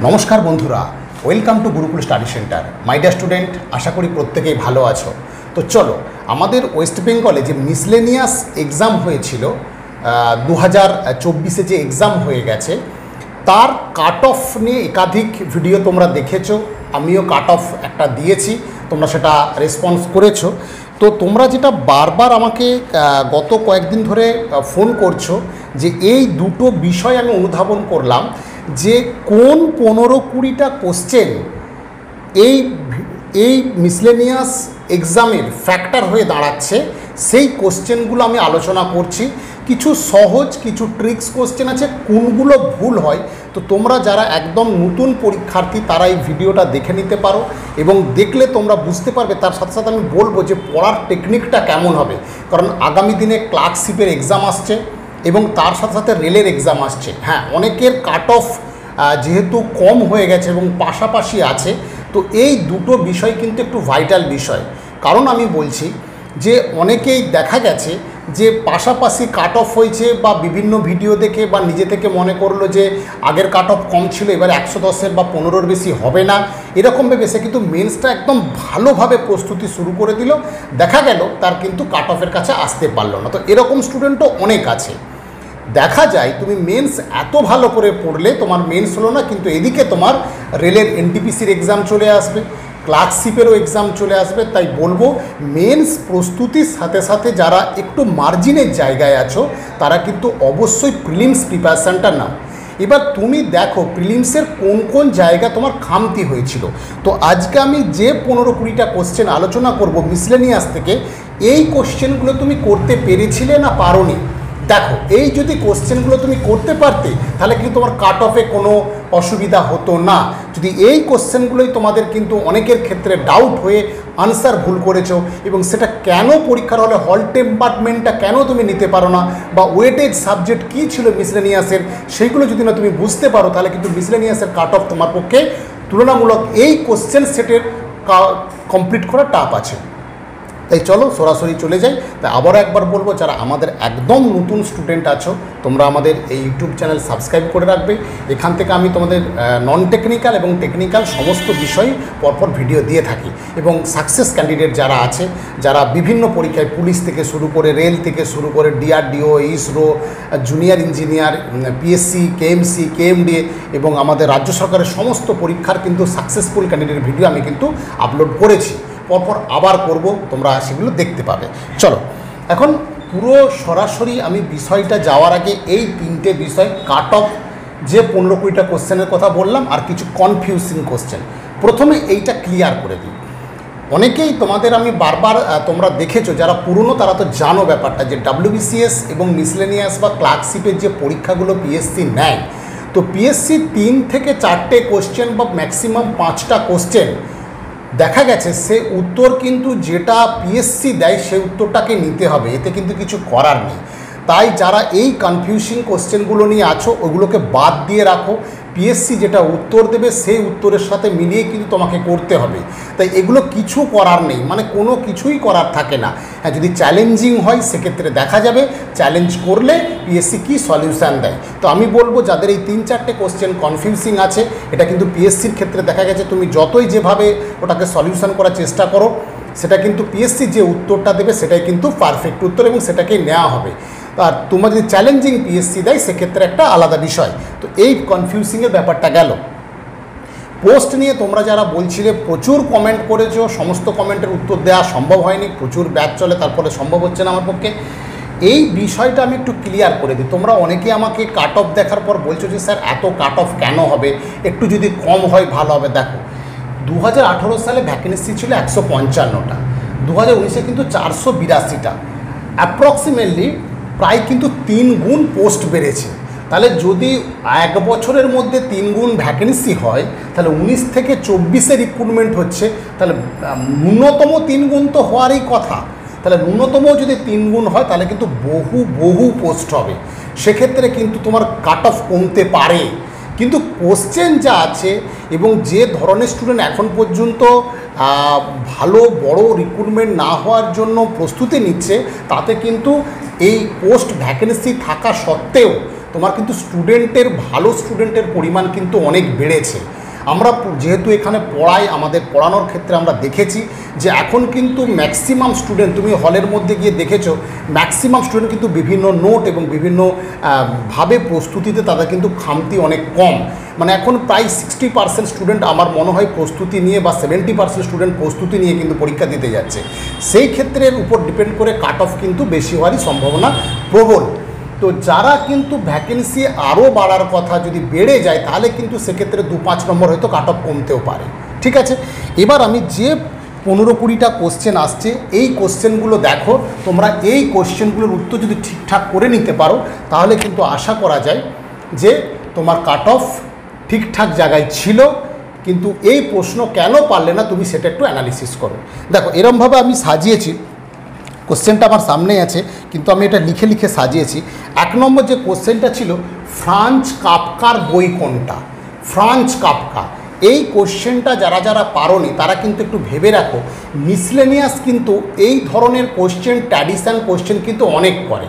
নমস্কার বন্ধুরা, welcome to Gurukul study centre. My dear student, আশা করি প্রত্যেকেই ভালো আছো। তো চলো, আমাদের ওয়েস্ট বেঙ্গলে যে মিসলেনিয়াস এক্সাম হয়েছিল 2024-এ যে এক্সাম হয়ে গেছে, তার কাট অফ নিয়ে একাধিক ভিডিও তোমরা দেখেছো, আমিও কাট অফ একটা দিয়েছি, তোমরা সেটা রেসপন্স করেছো। তো তোমরা যেটা বারবার আমাকে গত কয়েকদিন ধরে ফোন করছো যে এই দুটো বিষয় আমি অনুধাবন করলাম যে কোন 15-20টা কোশ্চেন এই মিসলেনিয়াস এক্সামের ফ্যাক্টর হয়ে দাঁড়াচ্ছে, সেই কোশ্চেনগুলো আমি আলোচনা করছি। কিছু সহজ, কিছু ট্রিক্স কোশ্চেন আছে, কোনগুলো ভুল হয় তো তোমরা যারা একদম নতুন পরীক্ষার্থী তারা এই ভিডিওটা দেখে নিতে পারো, এবং দেখলে তোমরা বুঝতে পারবে। তার সাথে সাথে আমি বলবো যে পড়ার টেকনিকটা কেমন হবে, কারণ আগামী দিনে ক্লার্কশিপের এক্সাম আসছে এবং তার সাথে সাথে রেলের এক্সাম আসছে। হ্যাঁ, অনেকের কাট অফ যেহেতু কম হয়ে গেছে এবং পাশাপাশি আছে, তো এই দুটো বিষয় কিন্তু একটু ভাইটাল বিষয়। কারণ আমি বলছি যে অনেকেই দেখা গেছে যে পাশাপাশি কাট অফ হয়েছে বা বিভিন্ন ভিডিও দেখে বা নিজে থেকে মনে করলো যে আগের কাট অফ কম ছিল, এবার 110-এর বা 15-র বেশি হবে না, এরকম ভেবে সে কিন্তু মেন্সটা একদম ভালোভাবে প্রস্তুতি শুরু করে দিল, দেখা গেল তার কিন্তু কাট অফের কাছে আসতে পারলো না। তো এরকম স্টুডেন্টও অনেক আছে। দেখা যায় তুমি মেন্স এত ভালো করে পড়লে তোমার মেন্স হলো না, কিন্তু এদিকে তোমার রেলের এনটিপিসির এক্সাম চলে আসবে, ক্লার্কশিপেরও এক্সাম চলে আসবে। তাই বলবো মেন্স প্রস্তুতির সাথে সাথে যারা একটু মার্জিনের জায়গায় আছো তারা কিন্তু অবশ্যই প্রিলিমস প্রিপারেশানটা নাও। এবার তুমি দেখো প্রিলিমসের কোন কোন জায়গা তোমার খামতি হয়েছিল। তো আজকে আমি যে 15-20টা কোশ্চেন আলোচনা করব মিসলেনিয়াস থেকে, এই কোশ্চেনগুলো তুমি করতে পেরেছিলে না পারোনি। দেখো, এই যদি কোশ্চেনগুলো তুমি করতে পারতে তাহলে কিন্তু তোমার কাট অফে কোনো অসুবিধা হতো না। যদি এই কোশ্চেনগুলোই তোমাদের কিন্তু অনেকের ক্ষেত্রে ডাউট হয়ে আনসার ভুল করেছো, এবং সেটা কেন পরীক্ষার হলে হল টেম্পার্টমেন্টটা কেন তুমি নিতে পারো না, বা ওয়েটেজ সাবজেক্ট কী ছিল মিসলেনিয়াসের, সেইগুলো যদি না তুমি বুঝতে পারো তাহলে কিন্তু মিসলেনিয়াসের কাট অফ তোমার পক্ষে তুলনামূলক এই কোশ্চেন সেটের কমপ্লিট করা টাফ আছে। তাই চলো সরাসরি চলে যাই। তাই আবারও একবার বলবো, যারা আমাদের একদম নতুন স্টুডেন্ট আছো তোমরা আমাদের এই ইউটিউব চ্যানেল সাবস্ক্রাইব করে রাখবে। এখান থেকে আমি তোমাদের নন টেকনিক্যাল এবং টেকনিক্যাল সমস্ত বিষয় পরপর ভিডিও দিয়ে থাকি, এবং সাকসেস ক্যান্ডিডেট যারা আছে, যারা বিভিন্ন পরীক্ষায় পুলিশ থেকে শুরু করে রেল থেকে শুরু করে DRDO, ISRO, junior engineer, PSC, KMC, KMDA এবং আমাদের রাজ্য সরকারের সমস্ত পরীক্ষার কিন্তু সাকসেসফুল ক্যান্ডিডেট ভিডিও আমি কিন্তু আপলোড করেছি, পরপর আবার করব, তোমরা সেগুলো দেখতে পাবে। চলো এখন পুরো সরাসরি আমি বিষয়টা যাওয়ার আগে এই 3টে বিষয় কাট অফ যে 15-20টা কোশ্চেনের কথা বললাম আর কিছু কনফিউজিং কোশ্চেন, প্রথমে এইটা ক্লিয়ার করে দিই। অনেকেই তোমাদের আমি বারবার তোমরা দেখেছো, যারা পুরনো তারা তো জানো ব্যাপারটা, যে WBCS এবং মিসলেনিয়াস বা ক্লার্কশিপের যে পরীক্ষাগুলো পিএসসি নেয়, তো পিএসসি 3 থেকে 4টে কোশ্চেন বা ম্যাক্সিমাম 5টা কোশ্চেন দেখা গেছে সে উত্তর কিন্তু যেটা পিএসসি দেয় সেই উত্তরটাকে নিতে হবে, এতে কিন্তু কিছু করার নেই। তাই যারা এই কনফিউজিং কোশ্চেনগুলো নিয়ে আছো ওগুলোকে বাদ দিয়ে রাখো, পিএসসি যেটা উত্তর দেবে সেই উত্তরের সাথে মিলিয়ে কিন্তু তোমাকে করতে হবে। তাই এগুলো কিছু করার নেই, মানে কোনো কিছুই করার থাকে না। হ্যাঁ, যদি চ্যালেঞ্জিং হয় সেক্ষেত্রে দেখা যাবে চ্যালেঞ্জ করলে পিএসসি কী সলিউশান দেয়। তো আমি বলবো যাদের এই 3-4টে কোশ্চেন কনফিউজিং আছে, এটা কিন্তু পিএসসির ক্ষেত্রে দেখা গেছে তুমি যতই যেভাবে ওটাকে সলিউশন করার চেষ্টা করো, সেটা কিন্তু পিএসসি যে উত্তরটা দেবে সেটাই কিন্তু পারফেক্ট উত্তর এবং সেটাকেই নেওয়া হবে। আর তোমার যদি চ্যালেঞ্জিং পিএসসি দেয় সেক্ষেত্রে একটা আলাদা বিষয়। তো এই কনফিউজিংয়ের ব্যাপারটা গেল। পোস্ট নিয়ে তোমরা যারা বলছিলে প্রচুর কমেন্ট করেছো, সমস্ত কমেন্টের উত্তর দেওয়া সম্ভব হয়নি, প্রচুর ব্যাচ চলে তারপরে সম্ভব হচ্ছে না আমার পক্ষে। এই বিষয়টা আমি একটু ক্লিয়ার করে দিই। তোমরা অনেকে আমাকে কাট অফ দেখার পর বলছো যে স্যার এত কাট অফ কেন হবে, একটু যদি কম হয় ভালো হবে। দেখো 2018 সালে ভ্যাকেন্সি ছিল 155টা, 2019-এ কিন্তু 482টা, অ্যাপ্রক্সিমেটলি প্রায় কিন্তু 3 গুণ পোস্ট বেড়েছে। তাহলে যদি 1 বছরের মধ্যে 3 গুণ ভ্যাকেন্সি হয়, তাহলে 19 থেকে 24-এ রিক্রুটমেন্ট হচ্ছে, তাহলে ন্যূনতম 3 গুণ তো হওয়ারই কথা। তাহলে ন্যূনতম যদি 3 গুণ হয় তাহলে কিন্তু বহু পোস্ট হবে, সেক্ষেত্রে কিন্তু তোমার কাট অফ কমতে পারে। কিন্তু কোশ্চেন যা আছে এবং যে ধরনের স্টুডেন্ট এখন পর্যন্ত ভালো বড় রিক্রুটমেন্ট না হওয়ার জন্য প্রস্তুতি নিচ্ছে, তাতে কিন্তু এই পোস্ট ভ্যাকেন্সি থাকা সত্ত্বেও তোমার কিন্তু স্টুডেন্টের ভালো স্টুডেন্টের পরিমাণ কিন্তু অনেক বেড়েছে। আমরা যেহেতু এখানে পড়াই, আমাদের পড়ানোর ক্ষেত্রে আমরা দেখেছি যে এখন কিন্তু ম্যাক্সিমাম স্টুডেন্ট, তুমি হলের মধ্যে গিয়ে দেখেছো ম্যাক্সিমাম স্টুডেন্ট কিন্তু বিভিন্ন নোট এবং বিভিন্ন ভাবে প্রস্তুতিতে তাদের কিন্তু খামতি অনেক কম। মানে এখন প্রায় 60% স্টুডেন্ট আমার মনে হয় প্রস্তুতি নিয়ে, বা 70% স্টুডেন্ট প্রস্তুতি নিয়ে কিন্তু পরীক্ষা দিতে যাচ্ছে। সেই ক্ষেত্রের উপর ডিপেন্ড করে কাট অফ কিন্তু বেশি হওয়ারই সম্ভাবনা প্রবল। তো যারা কিন্তু ভ্যাকেন্সি আরও বাড়ার কথা, যদি বেড়ে যায় তাহলে কিন্তু সেক্ষেত্রে 2-5 নম্বর হয়তো কাট অফ কমতেও পারে। ঠিক আছে, এবার আমি যে 15-20টা কোশ্চেন আসছে, এই কোশ্চেনগুলো দেখো, তোমরা এই কোশ্চেনগুলোর উত্তর যদি ঠিকঠাক করে নিতে পারো তাহলে কিন্তু আশা করা যায় যে তোমার কাট অফ ঠিকঠাক জায়গায় ছিল। কিন্তু এই প্রশ্ন কেন পারলে না তুমি সেটা একটু অ্যানালিসিস করো। দেখো এরমভাবে আমি সাজিয়েছি, কোশ্চেনটা আমার সামনেই আছে কিন্তু আমি এটা লিখে লিখে সাজিয়েছি। 1 নম্বর যে কোশ্চেনটা ছিল, ফ্রাঞ্জ কাফকার বই কোনটা? ফ্রাঞ্জ কাফকা, এই কোশ্চেনটা যারা যারা পারোনি তারা কিন্তু একটু ভেবে রাখো। মিসলেনিয়াস কিন্তু এই ধরনের কোশ্চেন, ট্র্যাডিশন কোশ্চেন কিন্তু অনেক করে,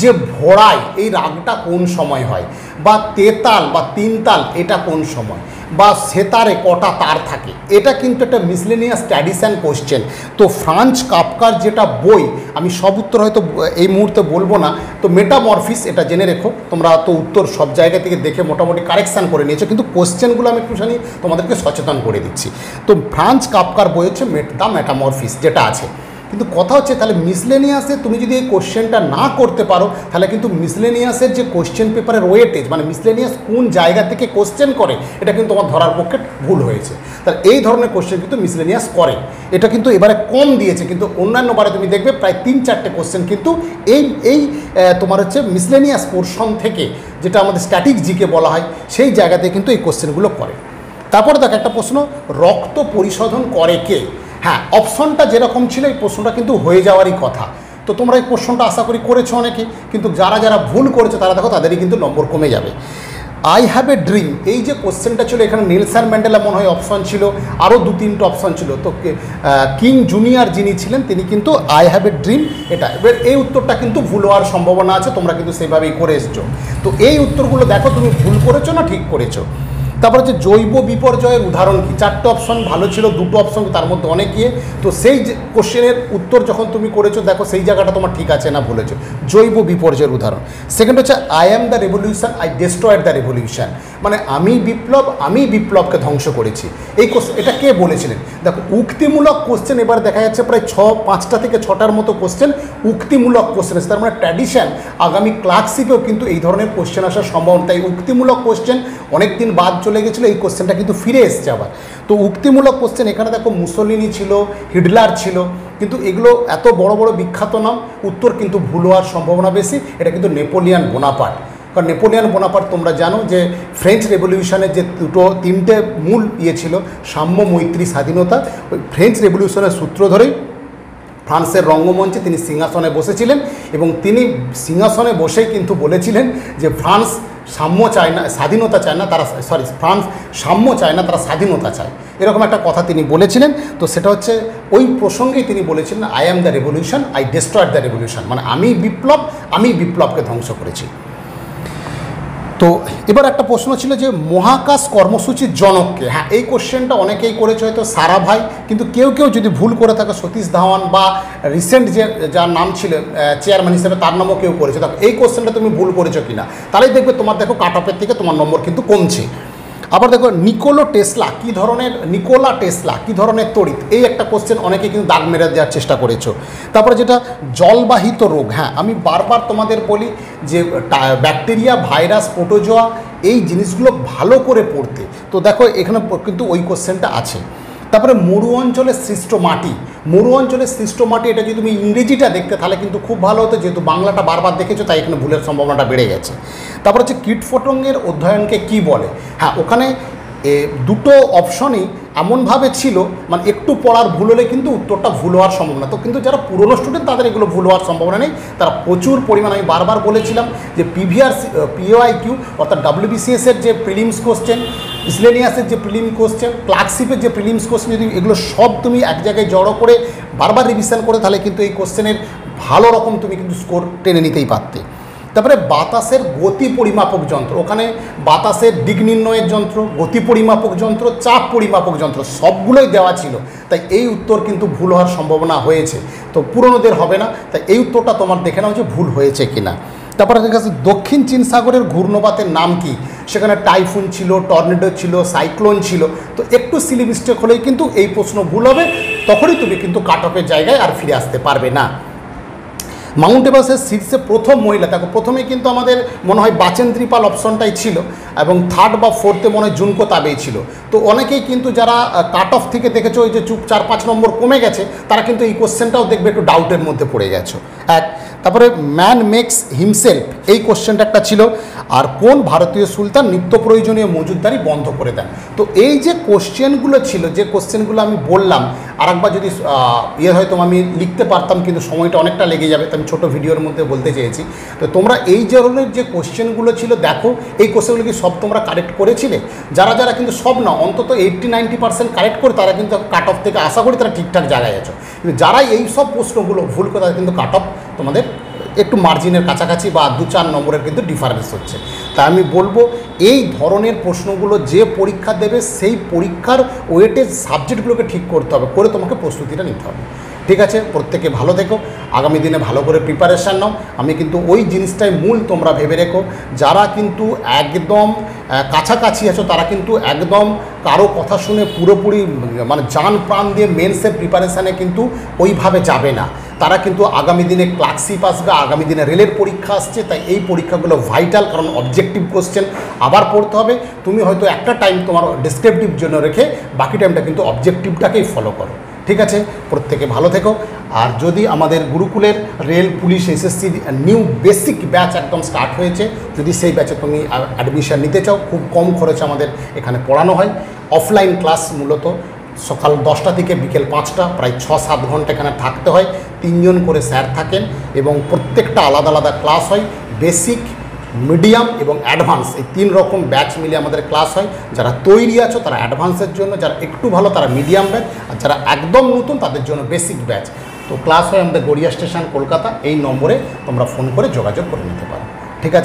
যে ভোড়ায় এই রাগটা কোন সময় হয়, বা তেতাল বা তিনতাল এটা কোন সময়, বা সেতারে কটা তার থাকে, এটা কিন্তু একটা মিসলেনিয়াস ট্র্যাডিশন কোশ্চেন। তো ফ্রাঞ্জ কাফকার যেটা বই, আমি সব উত্তর হয়তো এই মুহূর্তে বলবো না, তো মেটামরফিস এটা জেনে রেখো। তোমরা তো উত্তর সব জায়গা থেকে দেখে মোটামুটি কারেকশান করে নিয়েছো, কিন্তু কোশ্চেনগুলো আমি একটুখানি তোমাদেরকে সচেতন করে দিচ্ছি। তো ফ্রাঞ্জ কাফকার বই হচ্ছে দ্য মেটামরফিস যেটা আছে। কিন্তু কথা হচ্ছে তাহলে মিসলেনিয়াসে তুমি যদি এই কোশ্চেনটা না করতে পারো তাহলে কিন্তু মিসলেনিয়াসের যে কোশ্চেন পেপারের ওয়েটেজ, মানে মিসলেনিয়াস কোন জায়গা থেকে কোশ্চেন করে, এটা কিন্তু তোমার ধরার পক্ষে ভুল হয়েছে। তাহলে এই ধরনের কোশ্চেন কিন্তু মিসলেনিয়াস করে, এটা কিন্তু এবারে কম দিয়েছে। কিন্তু অন্যান্য বারে তুমি দেখবে প্রায় 3-4টে কোশ্চেন কিন্তু এই তোমার হচ্ছে মিসলেনিয়াস পোর্শন থেকে, যেটা আমাদের স্ট্যাটিক জিকে বলা হয়, সেই জায়গাতে কিন্তু এই কোশ্চেনগুলো করে। তারপরে দেখ একটা প্রশ্ন, রক্ত পরিশোধন করে কে? হ্যাঁ, অপশনটা যেরকম ছিল এই প্রশ্নটা কিন্তু হয়ে যাওয়ারই কথা। তো তোমরা এই প্রশ্নটা আশা করি করেছো অনেকে, কিন্তু যারা যারা ভুল করেছো তারা দেখো তাদেরই কিন্তু নম্বর কমে যাবে। আই হ্যাভ এ ড্রিম, এই যে কোশ্চেনটা ছিল, এখানে নেলসন ম্যান্ডেলা মনে হয় অপশন ছিল, আরও 2-3টে অপশন ছিল। তো কিং জুনিয়র যিনি ছিলেন তিনি কিন্তু আই হ্যাভ এ ড্রিম এটা। এবার এই উত্তরটা কিন্তু ভুল হওয়ার সম্ভাবনা আছে, তোমরা কিন্তু সেইভাবেই করে এসছো। তো এই উত্তরগুলো দেখো তুমি ভুল করেছো না ঠিক করেছো। তারপর হচ্ছে জৈব বিপর্যয়ের উদাহরণ কি? 4টে অপশন ভালো ছিল, 2টো অপশন তার মধ্যে অনেক ইয়ে। তো সেই যে কোশ্চেনের উত্তর যখন তুমি করেছো দেখো সেই জায়গাটা তোমার ঠিক আছে না বলেছো। জৈব বিপর্যয়ের উদাহরণ। সেকেন্ড হচ্ছে I am the revolution, I destroyed the revolution, মানে আমি বিপ্লবকে ধ্বংস করেছি। এই কোশ্চেন এটা কে বলেছিলেন? দেখো উক্তিমূলক কোশ্চেন এবার দেখা যাচ্ছে প্রায় 5টা থেকে 6টার মতো কোশ্চেন উক্তিমূলক কোশ্চেন আছে। তার মানে ট্র্যাডিশন আগামী ক্লার্কশিপেও কিন্তু এই ধরনের কোশ্চেন আসার সম্ভাবনা। তাই উক্তিমূলক কোশ্চেন অনেকদিন বাদ চলে গেছিলো, এই কোশ্চেনটা কিন্তু ফিরে এসছে আবার। তো উক্তিমূলক কোশ্চেন এখানে দেখো মুসোলিনি ছিল, হিটলার ছিল, কিন্তু এগুলো এত বড় বড় বিখ্যাত নাম, উত্তর কিন্তু ভুল হওয়ার সম্ভাবনা বেশি। এটা কিন্তু নেপোলিয়ান বোনাপার্ট। কারণ নেপোলিয়ান বোনাপার্ট তোমরা জানো যে ফ্রেঞ্চ রেভলিউশনের যে 3টে মূল ইয়ে ছিল, সাম্য, মৈত্রী, স্বাধীনতা, ওই ফ্রেঞ্চ রেভলিউশনের সূত্র ধরেই ফ্রান্সের রঙ্গমঞ্চে তিনি সিংহাসনে বসেছিলেন, এবং তিনি সিংহাসনে বসেই কিন্তু বলেছিলেন যে ফ্রান্স সাম্য চায় না, স্বাধীনতা চায় না, ফ্রান্স সাম্য চায় না, তারা স্বাধীনতা চায়, এরকম একটা কথা তিনি বলেছিলেন। তো সেটা হচ্ছে ওই প্রসঙ্গেই তিনি বলেছিলেন I am the revolution, I destroyed the revolution, মানে আমি বিপ্লবকে ধ্বংস করেছি। তো এবার একটা প্রশ্ন ছিল যে মহাকাশ কর্মসূচির জনককে? হ্যাঁ, এই কোশ্চেনটা অনেকেই করেছে, হয়তো সারাভাই, কিন্তু কেউ কেউ যদি ভুল করে থাকে সতীশ ধাওয়ান, বা রিসেন্ট যার নাম ছিল চেয়ারম্যান হিসেবে তার নামও কেউ করেছে। দেখো এই কোশ্চেনটা তুমি ভুল করেছো কিনা, তাহলেই দেখবে তোমার দেখো কাট অফের থেকে তোমার নম্বর কিন্তু কমছে। আবার দেখো নিকোলা টেসলা কী ধরনের তড়িৎ? এই একটা কোশ্চেন অনেকে কিন্তু দাগ মেরে দেওয়ার চেষ্টা করেছো। তারপরে যেটা জলবাহিত রোগ, হ্যাঁ আমি বারবার তোমাদের বলি যে ব্যাকটেরিয়া, ভাইরাস, প্রোটোজোয়া এই জিনিসগুলো ভালো করে পড়তে। তো দেখো এখানে কিন্তু ওই কোশ্চেনটা আছে। তারপরে মরু অঞ্চলের সৃষ্ট মাটি, এটা যদি তুমি ইংরেজিটা দেখতে তাহলে কিন্তু খুব ভালো হতো, যেহেতু বাংলাটা বারবার দেখেছো তাই এখানে ভুলের সম্ভাবনাটা বেড়ে গেছে। তারপর হচ্ছে কীটপতঙ্গের অধ্যয়নকে কি বলে? হ্যাঁ, ওখানে 2টো অপশনই এমনভাবে ছিল, মানে একটু পড়ার ভুল হলে কিন্তু উত্তরটা ভুল হওয়ার সম্ভাবনা। তো কিন্তু যারা পুরনো স্টুডেন্ট তাদের এগুলো ভুল হওয়ার সম্ভাবনা নেই, তারা প্রচুর পরিমাণে, আমি বারবার বলেছিলাম যে POIQ অর্থাৎ WBCS-এর যে প্রিলিমস কোশ্চেন, মিসলেনিয়াসের যে প্রিলিম কোশ্চেন, ক্লার্কশিপের যে প্রিলিমস কোশ্চেন, যদি এগুলো সব তুমি এক জায়গায় জড়ো করে বারবার রিভিশন করে তাহলে কিন্তু এই কোশ্চেনের ভালো রকম তুমি কিন্তু স্কোর টেনে নিতেই পারতে। তারপরে বাতাসের গতি পরিমাপক যন্ত্র, ওখানে বাতাসের দিক নির্ণয়ের যন্ত্র, গতি পরিমাপক যন্ত্র, চাপ পরিমাপক যন্ত্র সবগুলোই দেওয়া ছিল। তাই এই উত্তর কিন্তু ভুল হওয়ার সম্ভাবনা হয়েছে, তো পুরনোদের হবে না। তাই এই উত্তরটা তোমার দেখে নাও যে ভুল হয়েছে কিনা। তারপরে দেখা যাচ্ছে দক্ষিণ চীন সাগরের ঘূর্ণপাতের নাম কি? সেখানে টাইফুন ছিল, টর্নেডো ছিল, সাইক্লোন ছিল। তো একটু সিলি মিস্টেক হলেই কিন্তু এই প্রশ্ন ভুল হবে, তখনই তুমি কিন্তু কাট অফের জায়গায় আর ফিরে আসতে পারবে না। মাউন্ট এভারেস্টের শীর্ষে প্রথম মহিলা, দেখো প্রথমে কিন্তু আমাদের মনে হয় বাচেন্দ্রী পাল অপশনটাই ছিল, এবং থার্ড বা ফোর্থে মনে হয় জুনকো তাবেই ছিল। তো অনেকেই কিন্তু যারা কাট অফ থেকে দেখেছো ওই যে চুপ 4-5 নম্বর কমে গেছে, তারা কিন্তু এই কোশ্চেনটাও দেখবে একটু ডাউটের মধ্যে পড়ে গেছো। এক, তারপরে ম্যান মেক্স হিমসেলফ, এই কোশ্চেনটা একটা ছিল। আর কোন ভারতীয় সুলতান নিত্য প্রয়োজনীয় মজুদদারি বন্ধ করে দেন? তো এই যে কোশ্চেনগুলো ছিল, যে কোশ্চেনগুলো আমি বললাম, আর একবার যদি হয়তো আমি লিখতে পারতাম, কিন্তু সময়টা অনেকটা লেগে যাবে, তো আমি ছোটো ভিডিওর মধ্যে বলতে চেয়েছি। তো তোমরা এই ধরনের যে কোশ্চেনগুলো ছিল দেখো, এই কোশ্চেনগুলো কি সব তোমরা কারেক্ট করেছিলে? যারা যারা কিন্তু সব না, অন্তত 80-90% কারেক্ট করে, তারা কিন্তু কাট অফ থেকে আশা করি তারা ঠিকঠাক জায়গায় আছো। কিন্তু যারা এই সব প্রশ্নগুলো ভুল করে, তারা কিন্তু কাট অফ তোমাদের একটু মার্জিনের কাছাকাছি বা 2-4 নম্বরের কিন্তু ডিফারেন্স হচ্ছে। তাই আমি বলবো এই ধরনের প্রশ্নগুলো যে পরীক্ষা দেবে, সেই পরীক্ষার ওয়েটেজ সাবজেক্টগুলোকে ঠিক করতে হবে, করে তোমাকে প্রস্তুতিটা নিতে হবে। ঠিক আছে, প্রত্যেকে ভালো থেকো, আগামী দিনে ভালো করে প্রিপারেশান নাও। আমি কিন্তু ওই জিনিসটাই মূল তোমরা ভেবে রেখো, যারা কিন্তু একদম কাছাকাছি আছো, তারা কিন্তু একদম কারো কথা শুনে পুরোপুরি মানে জান প্রাণ দিয়ে মেন্সের প্রিপারেশানে কিন্তু ওইভাবে যাবে না। তারা কিন্তু আগামী দিনে ক্লার্কশিপ আসবে, আগামী দিনে রেলের পরীক্ষা আসছে। তাই এই পরীক্ষাগুলো ভাইটাল, কারণ অবজেক্টিভ কোশ্চেন আবার পড়তে হবে। তুমি হয়তো একটা টাইম তোমার ডেসক্রিপটিভ জন্য রেখে বাকি টাইমটা কিন্তু অবজেক্টিভটাকেই ফলো করো। ঠিক আছে, প্রত্যেকে ভালো থেকো। আর যদি আমাদের গুরুকুলের rail, police, SSC new basic batch একদম স্টার্ট হয়েছে, যদি সেই ব্যাচে তুমি অ্যাডমিশন নিতে চাও, খুব কম খরচে আমাদের এখানে পড়ানো হয়। অফলাইন ক্লাস মূলত সকাল 10টা থেকে বিকেল 5টা, প্রায় 6-7 ঘন্টা এখানে থাকতে হয়। 3 জন করে স্যার থাকেন এবং প্রত্যেকটা আলাদা আলাদা ক্লাস হয়। বেসিক, মিডিয়াম এবং অ্যাডভান্স, এই 3 রকম ব্যাচ মিলে আমাদের ক্লাস হয়। যারা তৈরি আছো তারা অ্যাডভান্সের জন্য, যারা একটু ভালো তারা মিডিয়াম ব্যাচ, আর যারা একদম নতুন তাদের জন্য বেসিক ব্যাচ। তো ক্লাস হয় আমাদের গড়িয়া স্টেশন, কলকাতা। এই নম্বরে তোমরা ফোন করে যোগাযোগ করে নিতে পারো। ঠিক আছে।